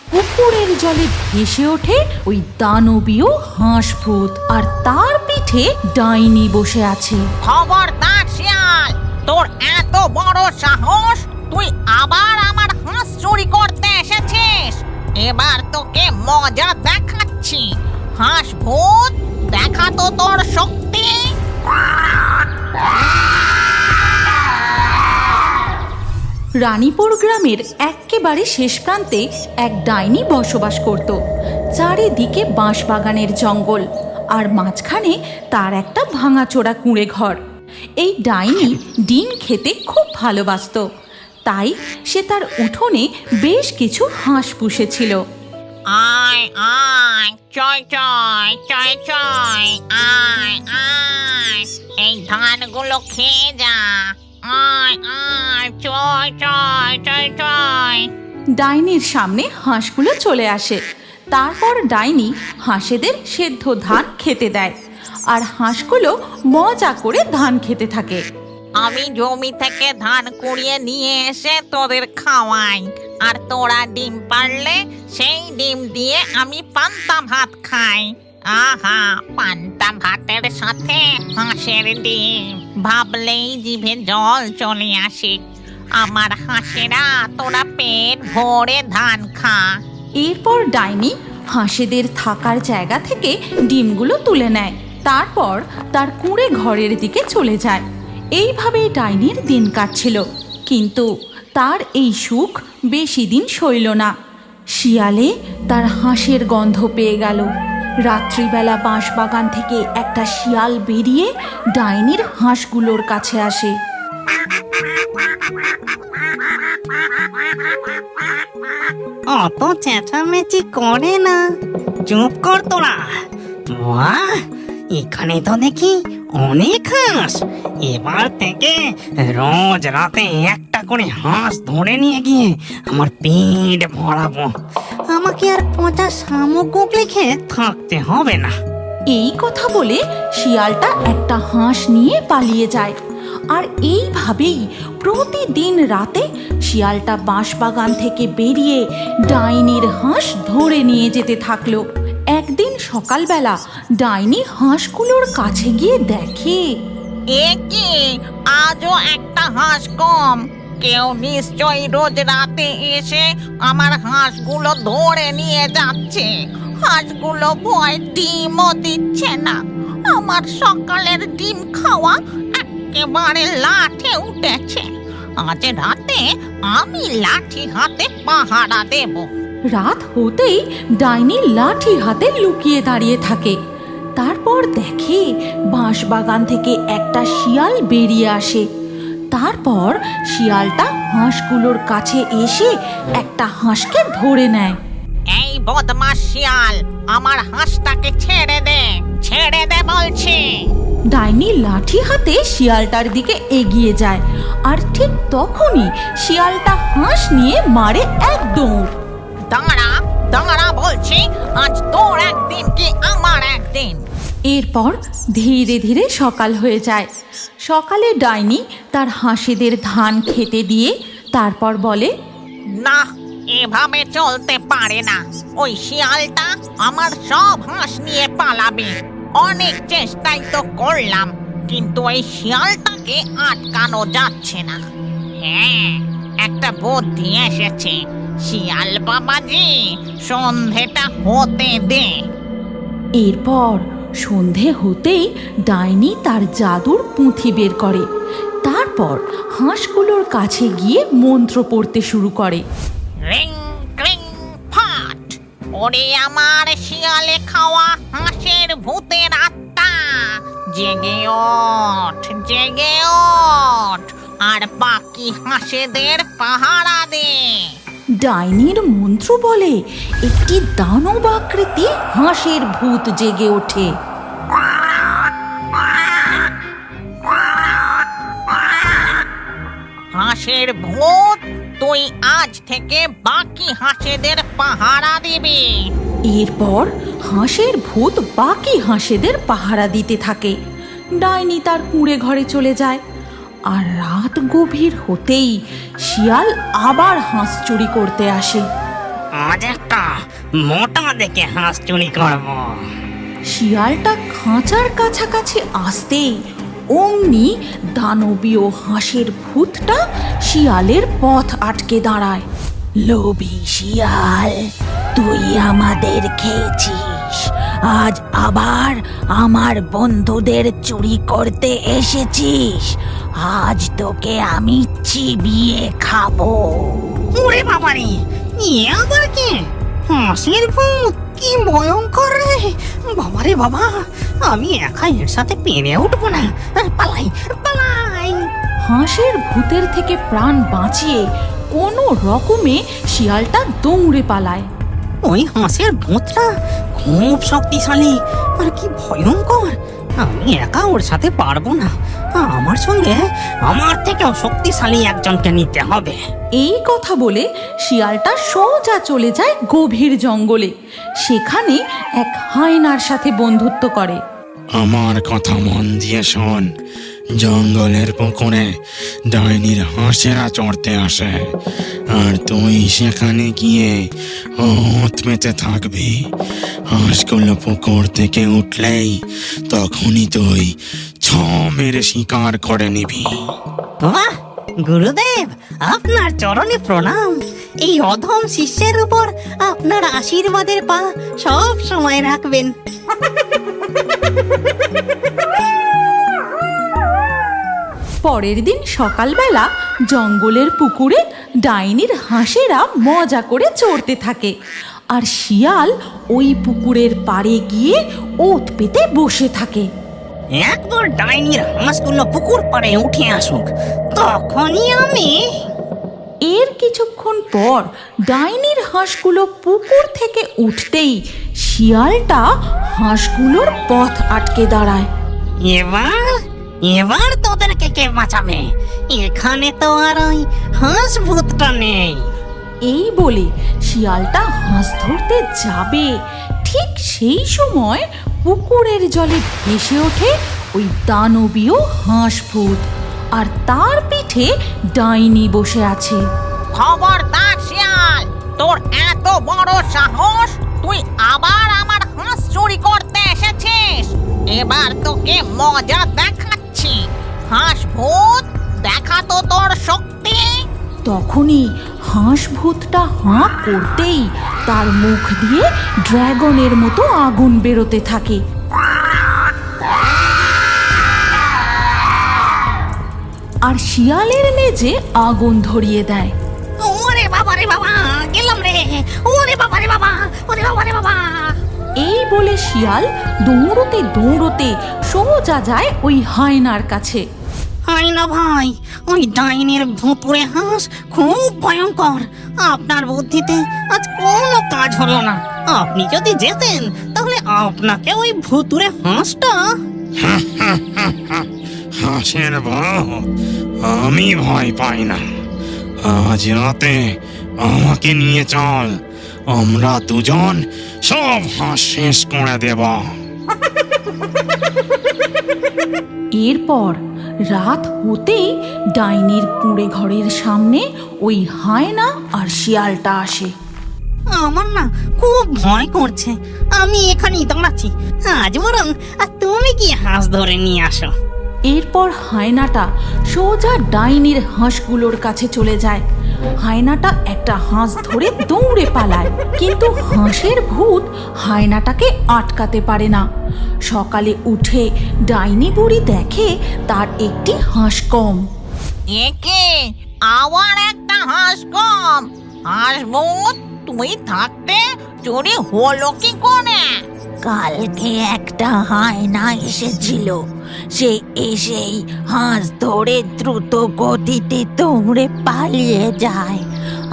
পুকুরের জলে ভেসে ওঠে ওই দানবীয় হাঁসভূত, আর তার পিঠে ডাইনি বসে আছে। খবরদার শিয়াল, তোর এত বড় সাহস! তুই আবার আমার হাঁস চুরি করতে এসেছিস। এবার তোকে মজা দেখাচ্ছি। হাঁস ভূত, দেখা তো তোর শক্তি। রানীপুর গ্রামের একেবারে শেষ প্রান্তে এক ডাইনি বসবাস করত। চারিদিকে বাঁশবাগানের জঙ্গল, আর মাঝখানে তার একটা ভাঙাচোরা কুঁড়ে ঘর। এই ডাইনি ডিম খেতে খুব ভালোবাসত, তাই সে তার উঠোনে বেশ কিছু হাঁস পুষেছিল। আয় আয়, চয় চয়, চয় চয়, আয় আয়, এই ধানগুলো খেয়ে যা। আয় আয়, চয় চয়, চয় চয়। ডাইনির সামনে হাঁসগুলো চলে আসে। তারপর ডাইনি হাঁসেদের সেদ্ধ ধান খেতে দেয়, আর হাঁসগুলো মজা করে ধান খেতে থাকে। আমি জমি থেকে ধান কুড়িয়ে নিয়ে এসে তোদের খাওয়াই, আর তোরা ডিম পারলে সেই ডিম দিয়ে আমি পান্তা ভাত খাই। আহা, পান্তা ভাতের সাথে হাঁসের ডিম, ভাবলেই জিভে জল চলে আসে। আমার হাঁসেরা, তোরা পেট ভরে ধান খা। এরপর ডাইনি হাঁসেদের থাকার জায়গা থেকে ডিমগুলো তুলে নেয়, তারপর তার কুঁড়ে ঘরের দিকে চলে যায়। এইভাবেই ডাইনির দিন কাটছিল, কিন্তু তার এই সুখ বেশি দিন সইল না। শিয়ালে তার হাঁসের গন্ধ পেয়ে গেল। রাত্রিবেলা বাঁশবাগান থেকে একটা শিয়াল বেরিয়ে ডাইনির হাঁসগুলোর কাছে আসে। অত চেঁচামেচি করে না, চুপ কর তোরা। বাহ, এখানে তো দেখি অনেক হাঁস। এবার থেকে রোজ রাতে একটা করে হাঁস ধরে নিয়ে গিয়ে আমার পেট ভরাবো। আমাকে আর পচা শামুক লিখে থাকতে হবে না। এই কথা বলে শিয়ালটা একটা হাঁস নিয়ে পালিয়ে যায়। আর এইভাবেই প্রতিদিন রাতে শিয়ালটা বাঁশবাগান থেকে বেরিয়ে ডাইনির হাঁস ধরে নিয়ে যেতে থাকলো। একদিন সকালবেলা ডাইনি হাঁসগুলোর কাছে গিয়ে দেখে, এ কি, আজও একটা হাঁস কম। কেউ নিশ্চয়ই রোজ রাতে এসে আমার হাঁসগুলো ধরে নিয়ে যাচ্ছে। হাঁসগুলো ভয় ডিমও দিচ্ছে না। আমার সকালের ডিম খাওয়া একেবারে লাঠে উঠেছে। আজ রাতে আমি লাঠি হাতে পাহারা দেব। রাত হতেই ডাইনি লাঠি হাতে লুকিয়ে দাঁড়িয়ে থাকে। তারপর দেখে বাঁশবাগান থেকে একটা শিয়াল বেরিয়ে আসে। তারপর শিয়ালটা হাঁসগুলোর কাছে এসে একটা হাঁসকে ধরে নেয়। এই বদমাস শিয়াল, আমার হাঁসটাকে ছেড়ে দে, ছেড়ে দে বলছি। ডাইনি লাঠি হাতে শিয়ালটার দিকে এগিয়ে যায়, আর ঠিক তখনই শিয়ালটা হাঁস নিয়ে মারে এক দৌড়। দাঁড়া দাঁড়া বলছি, আজ তোর একদিন কি আমার একদিন। এরপর ধীরে ধীরে সকাল হয়ে যায়। সকালে ডাইনি তার হাঁসেদের ধান খেতে দিয়ে তারপর বলে, না, এভাবে চলতে পারে না। ওই শিয়ালটা আমার সব হাঁস নিয়ে পালাবে। অনেক চেষ্টাই তো করলাম, কিন্তু এই শিয়ালটাকে আটকানো যাচ্ছে না। হ্যাঁ, একটা বুদ্ধি এসেছে। শিয়াল বাবাজি, সন্ধেটা হতে দে। এরপর সন্ধে হতেই ডাইনি তার জাদুর পুঁথি বের করে। তারপর হাঁসগুলোর কাছে গিয়ে মন্ত্র পড়তে শুরু করে। রিং ক্রিং ফাট, ওরে আমার শিয়ালে খাওয়া হাঁসের ভূতের আত্মা, জেগে ওঠ, জেগে ওঠ, আর বাকি হাঁসেদের পাহারা দে। ডাইনির মন্ত্র বলে একটি দানব আকৃতি হাঁসের ভূত জেগে ওঠে। হাঁসের ভূত, তুই আজ থেকে বাকি হাঁসেদের পাহারা দিবি। এরপর হাঁসের ভূত বাকি হাঁসেদের পাহারা দিতে থাকে। ডাইনি তার কুঁড়ে ঘরে চলে যায়। আর রাত গভীর হতেই শিয়াল আবার হাঁস চুরি করতে আসে। আজ একটা মোটা দেখে হাঁস চুরি করবো। শিয়ালটা খাঁচার কাছাকাছি আসতেই অমনি দানবীয় হাঁসের ভূতটা শিয়ালের পথ আটকে দাঁড়ায়। লোভী শিয়াল, তুই আমাদের খেয়েছিস, আজ আবার আমার বন্ধুদের চুরি করতে এসেছিস। আজ তোকে আমি চিবিয়ে খাবো। ওরে বাবারে, এ আবার কি? হাঁসের ভূত, কি ভয়ঙ্কর রে! বাবারে বাবা, আমি একা এর সাথে পেরে উঠবো না। পালাই পালাই। হাঁসের ভূতের থেকে প্রাণ বাঁচিয়ে কোনো রকমে শিয়ালটা দৌড়ে পালায়। ওই হাঁসের ভূতটা খুব শক্তিশালী আর কি ভয়ঙ্কর। আমি একা ওর সাথে পারবো না, আমার সঙ্গে আমার থেকেও শক্তিশালী একজনকে নিতে হবে। এই কথা বলে শিয়ালটা সোজা চলে যায় গভীর জঙ্গলে। সেখানে এক হায়নার সাথে বন্ধুত্ব করে। আমার কথা মন দিয়ে শোন। জঙ্গলের পুকুরে ডাইনির হাঁসেরা চড়তে আসে, আর তুই সেখানে গিয়ে ওত মেতে থাকবি। হাঁসগুলো পুকুর থেকে উঠলেই তখনই তুই ছ মেরে শিকার করে নিবি। বাহ গুরুদেব, আপনার চরণে প্রণাম। এই অধম শিষ্যের উপর আপনার আশীর্বাদের পা সব সময় রাখবেন। পরের দিন সকালবেলা জঙ্গলের পুকুরে ডাইনির হাঁসেরা মজা করে চড়তে থাকে, আর শিয়াল ওই পুকুরের পাড়ে গিয়ে ওত পেতে বসে থাকে। একবার ডাইনির হাঁসগুলো পুকুর পাড়ে উঠে আসুক, তখনই আমি। এর কিছুক্ষণ পর ডাইনির হাঁসগুলো পুকুর থেকে উঠতেই শিয়ালটা হাঁসগুলোর পথ আটকে দাঁড়ায়। এবার এবার তোদেরকে কে বাঁচাবে? এখানে তো আর ওই হাঁস ভূতটা নেই। এই বলে শিয়ালটা হাঁস ধরতে যাবে, ঠিক সেই সময় পুকুরের জলে ভেসে ওঠে ওই দানবীয় হাঁস ভূত, আর তার পিঠে ডাইনি বসে আছে। খবরদার শিয়াল, তোর এত বড় সাহস! তুই আবার আমার হাঁস চুরি করতে এসেছিস। এবার তোকে মজা দেখাচ্ছি। হাঁস ভূত, দেখা তো তোর শক্তি। তখনই হাঁস ভূতটা হাঁ করতেই তার মুখ দিয়ে ড্রাগনের মতো আগুন বেরোতে থাকে। আর শিয়ালের লেজে আগুন ধরিয়ে দেয়। ওরে বাবা রে বাবা, গেলাম রে! ওরে বাবা রে বাবা, ওরে বাবা রে বাবা! এই বলে শিয়াল দৌড়তে দৌড়তে সোজা যায় ওই হায়নার কাছে। হাই না ভাই, ওই ডাইনের ভুতুরে হাঁস খুব ভয়ঙ্কর। আপনার বুদ্ধিতে আজ কোনো কাজ হলো না। আপনি যদি যেতেন তাহলে আপনাকে ওই ভুতুরে হাঁসটা। হাঁসের ভূত, আমি ভয় পাই না। আজ রাতে আমাকে নিয়ে চল, আমরা দুজন সব হাঁস শেষ করে দেব। এরপর রাত হতেই ডাইনির কুঁড়ে ঘরের সামনে ওই হায়না আর শিয়ালটা আসে। আমার না খুব ভয় করছে, আমি এখানেই দাঁড়াচ্ছি। আজ বরং তুমি কি হাঁস ধরে নিয়ে আসো। এরপর হায়নাটা সোজা ডাইনির হাঁসগুলোর কাছে চলে যায়। হায়নাটা একটা হাঁস ধরে দৌড়ে পালায়, কিন্তু হাঁসের ভূত হায়নাটাকে আটকাতে পারে না। সকালে উঠে ডাইনি বুড়ি দেখে তার একটি হাঁস কম। একে আবার একটা হাঁস কম। হাঁস ভূত, তুই থাকতে চুরি হলো কি করে? কালকে একটা হায়না এসেছিল, সে এসেই হাঁস ধরে দ্রুত গতিতে দৌড়ে পালিয়ে যায়।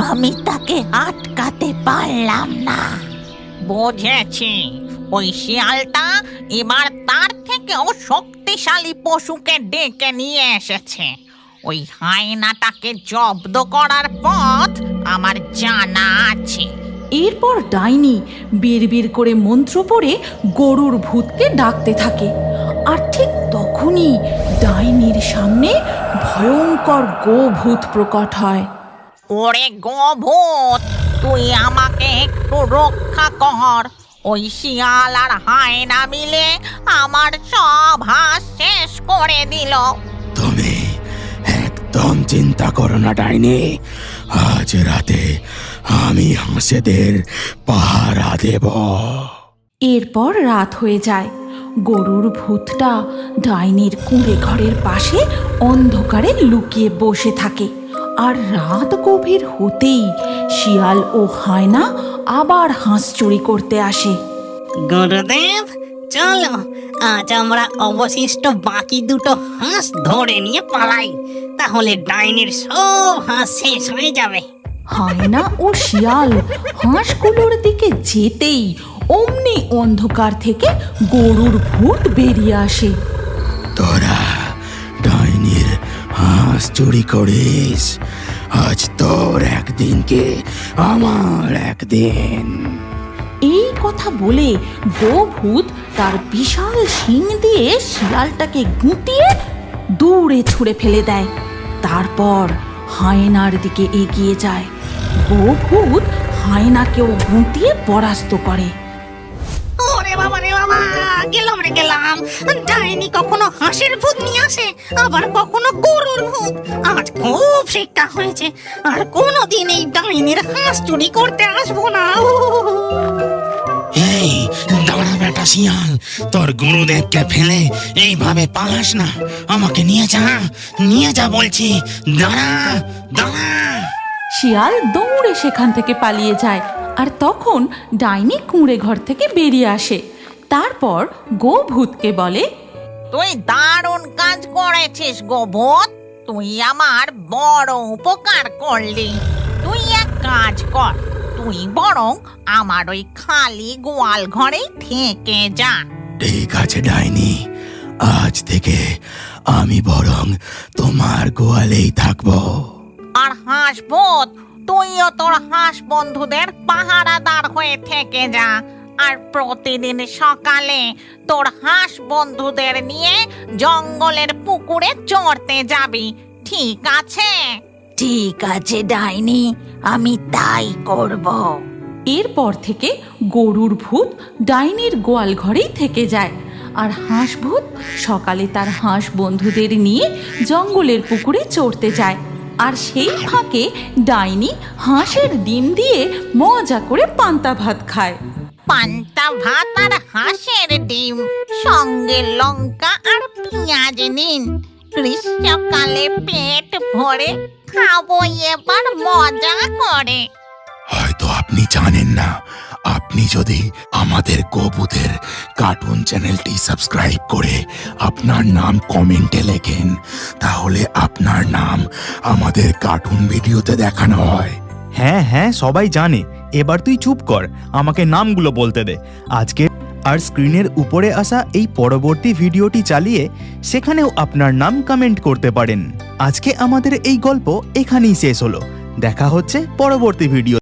আমি তাকে আটকাতে পারলাম না। বুঝেছি, ওই শিয়ালটা এবার তার থেকেও শক্তিশালী পশুকে ডেকে নিয়ে এসেছে। ওই হায়নাটাকে জব্দ করার পথ আমার জানা আছে। এরপর ডাইনি বিড়বিড় করে মন্ত্র পড়ে গরুর ভূতকে ডাকতে থাকে, আর ঠিক তখনই ডাইনির সামনে ভয়ঙ্কর গোভূত প্রকট হয়। ওরে গো ভূত, তুই আমাকে একটু রক্ষা কর। ওই শিয়াল আর হায়না মিলে আমার সব হাঁস শেষ করে দিল। তুমি একদম চিন্তা করো না ডাইনি, আজ রাতে আমি হাঁসেদের পাহারা দেব। এরপর রাত হয়ে যায়। গরুর ভূতটা ডাইনির কুঁড়ে ঘরের পাশে অন্ধকারে লুকিয়ে বসে থাকে। আর রাত গভীর হতেই শিয়াল ও হায়না আবার হাঁস চুরি করতে আসে। গুরুদেব, চলো আজ আমরা অবশিষ্ট বাকি দুটো হাঁস ধরে নিয়ে পালাই, তাহলে ডাইনির সব হাঁস শেষ হয়ে যাবে। হায়না ও শিয়াল হাঁসগুলোর দিকে যেতেই অমনি অন্ধকার থেকে গরুর ভূত বেরিয়ে আসে। তোরা ডাইনির হাঁস চুরি করিস, আজ তোর একদিনকে আমার একদিন। এই কথা বলে গোভূত তার বিশাল শিং দিয়ে শিয়ালটাকে গুঁতিয়ে দূরে ছুঁড়ে ফেলে দেয়। তারপর হায়নার দিকে এগিয়ে যায়। গোভূত হায়নাকেও গুঁতিয়ে পরাস্ত করে। ওরে বাবা রে বাবা, গেলাম রে গেলাম। ডাইনি কখনো হাঁসের ভূত নিয়ে আসে, আবার কখনো গরুর ভূত। আজ খুব শিক্ষা হয়েছে, আর কোনোদিন এই ডাইনির হাঁস চুরি করতে আসবো না। এই দাঁড়া বেটা শিয়াল, তোর গুরুদেবকে ফেলে এইভাবে পালাস না, আমাকে নিয়ে যা বলছি। দাঁড়া দাঁড়া। শিয়াল দৌড়ে সেখান থেকে পালিয়ে যায়। আর তখন ডাইনি কুঁড়ে ঘর থেকে বেরিয়ে আসে। তারপর গোভূতকে বলে, তুই দারুণ কাজ করেছিস গোভূত। তুই আমার বড় উপকার করলি। তুই এক কাজ কর, তুই বরং আমার ওই খালি গোয়াল ঘরেই থেকে যা। ঠিক আছে ডাইনি, আজ থেকে আমি বরং তোমার গোয়ালেই থাকবো। আর হাঁস ভূত, তুইও তোর হাঁস বন্ধুদের পাহারাদার হয়ে থেকে যা। আর প্রতিদিন সকালে তোর হাঁস বন্ধুদের নিয়ে জঙ্গলের পুকুরে চড়তে যাবি, ঠিক আছে? ঠিক আছে ডাইনি, আমি তাই করব। এরপর থেকে গরুর ভূত ডাইনির গোয়াল ঘরেই থেকে যায়। আর হাঁস ভূত সকালে তার হাঁস বন্ধুদের নিয়ে জঙ্গলের পুকুরে চড়তে যায়। আর সেই ফাঁকে ডাইনি হাঁসের ডিম দিয়ে মজা করে পান্তা ভাত খায়। পান্তা ভাত আর হাঁসের ডিম, সঙ্গে লঙ্কা আর পেঁয়াজ নিন। গ্রীষ্মকালে পেট ভরে খাবো এবার মজা করে। হয়তো আপনি জানেন না, আপনি যদি আমাদের গোভূতের কার্টুন চ্যানেলটি সাবস্ক্রাইব করে আপনার নাম কমেন্টে লেখেন, তাহলে আপনার নাম আমাদের কার্টুন ভিডিওতে দেখানো হয়। হ্যাঁ হ্যাঁ, সবাই জানে। এবার তুই চুপ কর, আমাকে নামগুলো বলতে দে। আজকে আর স্ক্রিনের উপরে আসা এই পরবর্তী ভিডিওটি চালিয়ে সেখানেও আপনার নাম কমেন্ট করতে পারেন। আজকে আমাদের এই গল্প এখানেই শেষ হলো। দেখা হচ্ছে পরবর্তী ভিডিও।